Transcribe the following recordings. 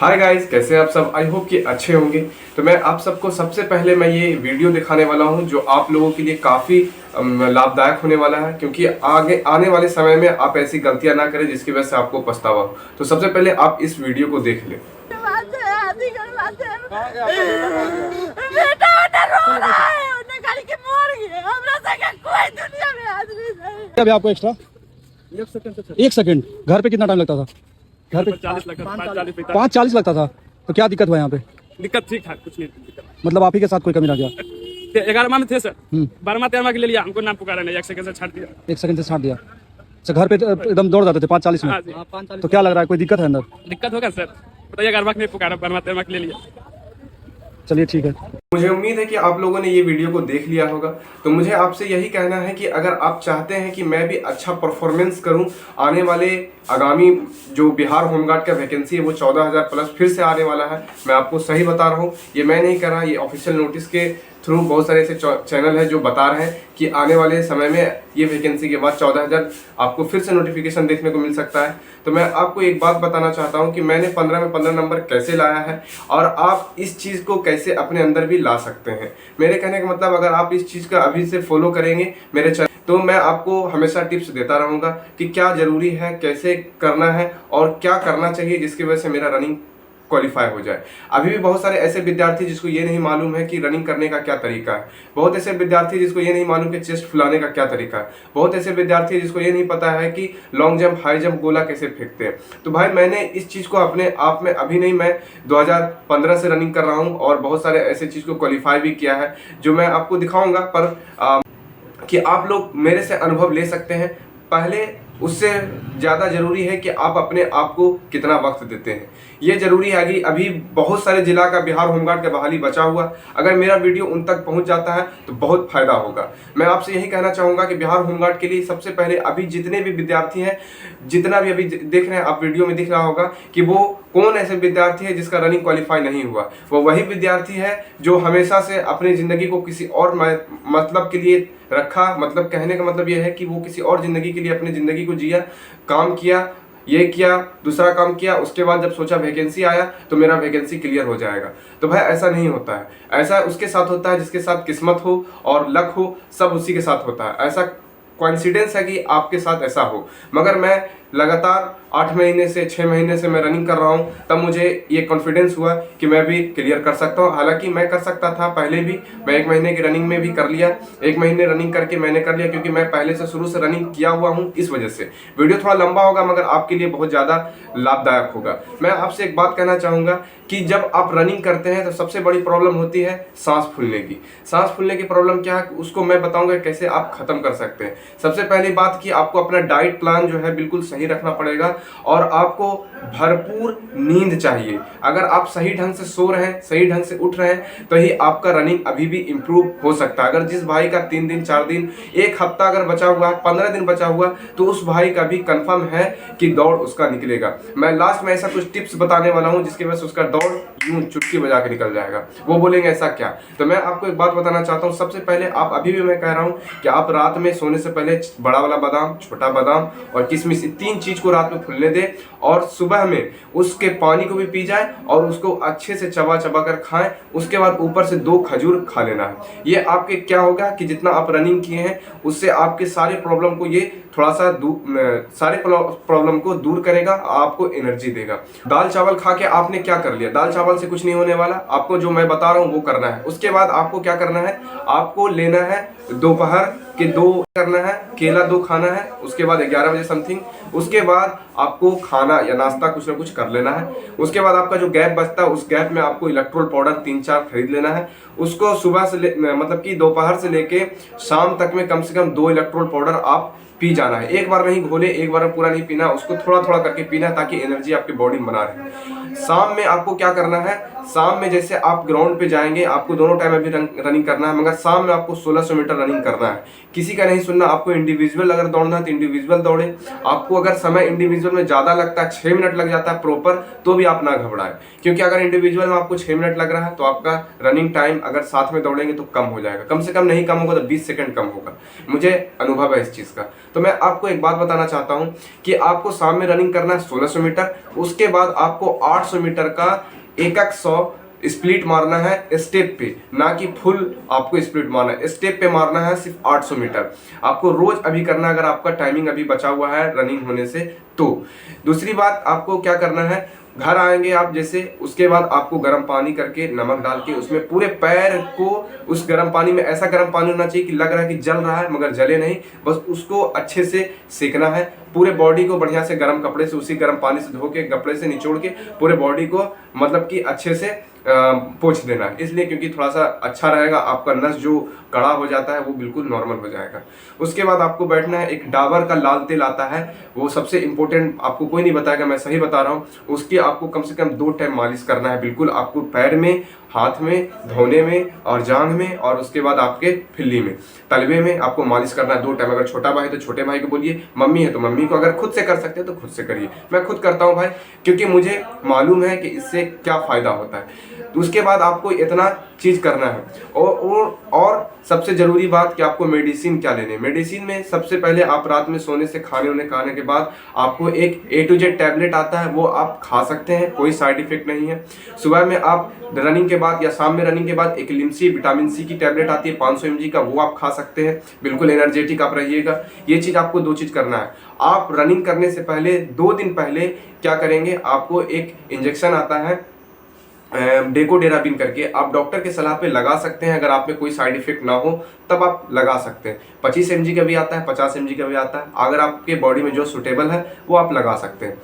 Hi guys, कैसे हैं आप सब। आई होप कि अच्छे होंगे। तो मैं आप सबको सबसे पहले मैं ये वीडियो दिखाने वाला हूं जो आप लोगों के लिए काफ़ी लाभदायक होने वाला है, क्योंकि आगे आने वाले समय में आप ऐसी गलतियां ना करें जिसकी वजह से आपको पछतावा हो। तो सबसे पहले आप इस वीडियो को देख लें। अभी आपको एक्स्ट्रा 1 सेकंड घर पे कितना टाइम लगता था? घर पे 40 लगता था, 5:40 लगता था। तो क्या दिक्कत हुआ यहाँ पे? दिक्कत ठीक ठाक, कुछ नहीं दिक्कत। मतलब आप ही के साथ कोई कमी रह गया? 11वां में थे सर, 12वां 13वां के ले लिया, हमको नाम पुकारा नहीं, 1 सेकंड से छाट दिया। 1 सेकंड से छाट दिया। अच्छा, घर पे एकदम दौड़ जाते थे 5:40 में। हाँ जी। तो क्या लग रहा है, कोई दिक्कत है अंदर? दिक्कत होगा सर, बताइए। 11वां नहीं पुकारा, 12वां 13वां के ले लिया। चलिए ठीक है। मुझे उम्मीद है कि आप लोगों ने ये वीडियो को देख लिया होगा। तो मुझे आपसे यही कहना है कि अगर आप चाहते हैं कि मैं भी अच्छा परफॉर्मेंस करूं, आने वाले आगामी जो बिहार होमगार्ड का वैकेंसी है वो 14,000 प्लस फिर से आने वाला है। मैं आपको सही बता रहा हूं, ये मैं नहीं कर रहा, ये ऑफिशियल नोटिस के थ्रू बहुत सारे ऐसे चैनल है जो बता रहे हैं कि आने वाले समय में ये वैकेंसी के बाद 14,000 आपको फिर से नोटिफिकेशन देखने को मिल सकता है। तो मैं आपको एक बात बताना चाहता हूं कि मैंने 15 में 15 नंबर कैसे लाया है और आप इस चीज़ को कैसे अपने अंदर भी ला सकते हैं। मेरे कहने का मतलब, अगर आप इस चीज़ का अभी से फॉलो करेंगे मेरे चैनल, तो मैं आपको हमेशा टिप्स देता रहूँगा कि क्या ज़रूरी है, कैसे करना है और क्या करना चाहिए जिसकी वजह से मेरा रनिंग क्वालिफाई हो जाए। अभी भी बहुत सारे ऐसे विद्यार्थी जिसको ये नहीं मालूम है कि रनिंग करने का क्या तरीका है। बहुत ऐसे विद्यार्थी जिसको ये नहीं मालूम कि चेस्ट फुलाने का क्या तरीका है। बहुत ऐसे विद्यार्थी जिसको ये नहीं पता है कि लॉन्ग जंप, हाई जंप, गोला कैसे फेंकते हैं। तो भाई, मैंने इस चीज़ को अपने आप में अभी नहीं, मैं 2015 से रनिंग कर रहा हूँ और बहुत सारे ऐसे चीज़ को क्वालिफाई भी किया है जो मैं आपको दिखाऊंगा, पर कि आप लोग मेरे से अनुभव ले सकते हैं। पहले उससे ज़्यादा ज़रूरी है कि आप अपने आप को कितना वक्त देते हैं। ये ज़रूरी है कि अभी बहुत सारे जिला का बिहार होमगार्ड का बहाली बचा हुआ, अगर मेरा वीडियो उन तक पहुंच जाता है तो बहुत फ़ायदा होगा। मैं आपसे यही कहना चाहूँगा कि बिहार होमगार्ड के लिए सबसे पहले अभी जितने भी विद्यार्थी हैं, जितना भी अभी देख रहे हैं, आप वीडियो में दिख रहा होगा कि वो कौन ऐसे विद्यार्थी है जिसका रनिंग क्वालिफाई नहीं हुआ। वो वही विद्यार्थी है जो हमेशा से अपनी ज़िंदगी को किसी और मतलब के लिए रखा। मतलब कहने का मतलब यह है कि वो किसी और ज़िंदगी के लिए अपनी ज़िंदगी को जिया, काम किया, ये किया, दूसरा काम किया, उसके बाद जब सोचा वैकेंसी आया तो मेरा वैकेंसी क्लियर हो जाएगा। तो भाई, ऐसा नहीं होता है। ऐसा उसके साथ होता है जिसके साथ किस्मत हो और लक हो, सब उसी के साथ होता है। ऐसा कोइंसिडेंस है कि आपके साथ ऐसा हो। मगर मैं लगातार 8 महीने से 6 महीने से मैं रनिंग कर रहा हूं, तब मुझे ये कॉन्फिडेंस हुआ कि मैं भी क्लियर कर सकता हूं। हालांकि मैं कर सकता था पहले भी, मैं 1 महीने की रनिंग में भी कर लिया। 1 महीने रनिंग करके मैंने कर लिया, क्योंकि मैं पहले से शुरू से रनिंग किया हुआ हूं। इस वजह से वीडियो थोड़ा लंबा होगा मगर आपके लिए बहुत ज़्यादा लाभदायक होगा। मैं आपसे एक बात कहना चाहूँगा कि जब आप रनिंग करते हैं तो सबसे बड़ी प्रॉब्लम होती है सांस फूलने की। सांस फूलने की प्रॉब्लम क्या है उसको मैं बताऊंगा कैसे आप खत्म कर सकते हैं। सबसे पहली बात कि आपको अपना डाइट प्लान जो है बिल्कुल सही रखना पड़ेगा और आपको भरपूर नींद चाहिए। अगर आप सही ढंग से सो रहे हैं, सही ढंग से उठ रहे हैं, तो ही आपका रनिंग अभी भी इम्प्रूव हो सकता है। अगर जिस भाई का 3 दिन, 4 दिन, 1 हफ्ता अगर बचा हुआ है, 15 दिन बचा हुआ, तो उस भाई का भी कंफर्म है कि दौड़ उसका निकलेगा। मैं लास्ट में ऐसा कुछ टिप्स बताने वाला हूं जिसकी वजह से उसका दौड़ यूं चुटकी बजा के निकल जाएगा। वो बोलेंगे ऐसा क्या? तो मैं आपको एक बात बताना चाहता हूं। सबसे पहले आप, अभी भी मैं कह रहा हूं कि आप रात में सोने से पहले बड़ा वाला बादाम, छोटा बादाम और किशमिश, 3 चीज को रात में फूलने दे और सुबह में उसके पानी को भी पी जाए और उसको अच्छे से चबा चबा कर खाएं। उसके बाद ऊपर से 2 खजूर खा लेना है। ये आपके क्या होगा कि जितना आप रनिंग किए हैं उससे आपके सारे प्रॉब्लम को ये थोड़ा सा सारे प्रॉब्लम को दूर करेगा, आपको एनर्जी देगा। दाल चावल खा के आपने क्या कर लिया? दाल चावल से कुछ नहीं होने वाला। आपको जो मैं बता रहा हूँ वो करना है। उसके बाद आपको क्या करना है, आपको लेना है दोपहर के 2 करना है, केला 2 खाना है। उसके बाद 11 बजे समथिंग, उसके बाद आपको खाना या नाश्ता कुछ ना कुछ कर लेना है। उसके बाद आपका जो गैप बचता है उस गैप में आपको इलेक्ट्रोल पाउडर 3-4 खरीद लेना है। उसको सुबह से मतलब कि दोपहर से लेके शाम तक में कम से कम 2 इलेक्ट्रोल पाउडर आप पी जाना है। एक बार नहीं घोले, एक बार पूरा नहीं पीना, उसको थोड़ा थोड़ा करके पीना ताकि एनर्जी आपकी बॉडी में बना रहे। शाम में आपको क्या करना है, शाम में जैसे आप ग्राउंड पे जाएंगे, आपको दोनों टाइम अभी रनिंग करना है, मगर शाम में आपको 1600 मीटर रनिंग करना है। किसी का नहीं सुनना, आपको इंडिविजुअल अगर दौड़ना है तो इंडिविजुअल दौड़े। आपको अगर समय इंडिविजुअल में ज़्यादा लगता है, 6 मिनट लग जाता है प्रॉपर, तो भी आप ना घबराएं, क्योंकि अगर इंडिविजुअल में आपको 6 मिनट लग रहा है तो आपका रनिंग टाइम अगर साथ में दौड़ेंगे तो कम हो जाएगा, कम से कम नहीं कम होगा तो 20 सेकंड कम होगा। मुझे अनुभव है इस चीज़ का। तो मैं आपको एक बात बताना चाहता हूँ कि आपको शाम में रनिंग करना है 1600 मीटर, उसके बाद आपको 800 मीटर का 100 स्प्लिट मारना है स्टेप पे, ना कि फुल आपको स्प्लिट मारना है, स्टेप पे मारना है सिर्फ 800 मीटर आपको रोज अभी करना है, अगर आपका टाइमिंग अभी बचा हुआ है रनिंग होने से तो। दूसरी बात, आपको क्या करना है, घर आएंगे आप जैसे, उसके बाद आपको गर्म पानी करके नमक डाल के उसमें पूरे पैर को, उस गर्म पानी में ऐसा गर्म पानी होना चाहिए कि लग रहा है कि जल रहा है मगर जले नहीं, बस उसको अच्छे से सेकना है। पूरे बॉडी को बढ़िया से गर्म कपड़े से, उसी गर्म पानी से धो के, कपड़े से निचोड़ के पूरे बॉडी को मतलब कि अच्छे से पोंछ देना है, इसलिए क्योंकि थोड़ा सा अच्छा रहेगा, आपका नस जो कड़ा हो जाता है वो बिल्कुल नॉर्मल हो जाएगा। उसके बाद आपको बैठना है, एक डाबर का लाल तेल आता है, वो सबसे इंपॉर्टेंट, आपको कोई नहीं बताएगा, मैं सही बता रहा हूँ। उसकी आपको कम से कम 2 टाइम मालिश करना है, बिल्कुल आपको पैर में, हाथ में, धोने में और जांघ में, और उसके बाद आपके फिल्ली में, तलवे में आपको मालिश करना है 2 टाइम। अगर छोटा भाई तो छोटे भाई को बोलिए, मम्मी है तो मम्मी को, अगर खुद से कर सकते हैं तो खुद से करिए। मैं खुद करता हूँ भाई, क्योंकि मुझे मालूम है कि इससे क्या फायदा होता है। तो उसके बाद आपको इतना चीज करना है। और सबसे जरूरी बात कि आपको मेडिसिन क्या लेने। मेडिसिन में सबसे पहले आप रात में सोने से खाने के बाद आपको एक A to Z टैबलेट आता है, वो आप खा सकते हैं, कोई साइड इफेक्ट नहीं है। सुबह में आप रनिंग के बाद या शाम में रनिंग के बाद एक लिमसी विटामिन सी की टैबलेट आती है 500 mg का, वो आप खा सकते हैं, बिल्कुल एनर्जेटिक आप रहिएगा। ये चीज आपको 2 चीज करना है। आप रनिंग करने से पहले 2 दिन पहले क्या करेंगे, आपको एक इंजेक्शन आता है डेकोडेराबिन करके, आप डॉक्टर के सलाह पे लगा सकते हैं। अगर आप में कोई साइड इफेक्ट ना हो तब आप लगा सकते हैं। 25 mg का भी आता है, 50 mg का भी आता है, अगर आपके बॉडी में जो सुटेबल है वो आप लगा सकते हैं।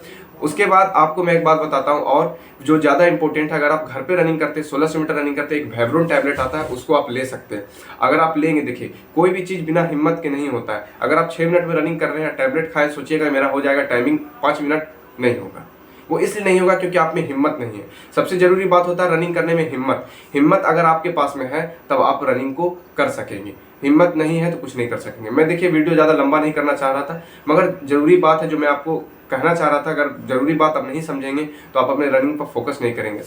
उसके बाद आपको मैं एक बात बताता हूँ और जो ज़्यादा इंपॉर्टेंट है, अगर आप घर पे रनिंग करते हैं, 1600 मीटर रनिंग करते हैं, एक वेब्रोन टैबलेट आता है, उसको आप ले सकते हैं। अगर आप लेंगे, देखिए कोई भी चीज़ बिना हिम्मत के नहीं होता है। अगर आप 6 मिनट में रनिंग कर रहे हैं, टैबलेट खाए, सोचिएगा मेरा हो जाएगा टाइमिंग 5 मिनट, नहीं होगा। वो इसलिए नहीं होगा क्योंकि आप में हिम्मत नहीं है। सबसे जरूरी बात होता है रनिंग करने में हिम्मत अगर आपके पास में है तब आप रनिंग को कर सकेंगे, हिम्मत नहीं है तो कुछ नहीं कर सकेंगे। मैं देखिए वीडियो ज़्यादा लंबा नहीं करना चाह रहा था, मगर जरूरी बात है जो मैं आपको कहना चाह रहा था। अगर जरूरी बात आप नहीं समझेंगे तो आप अपने रनिंग पर फोकस नहीं करेंगे।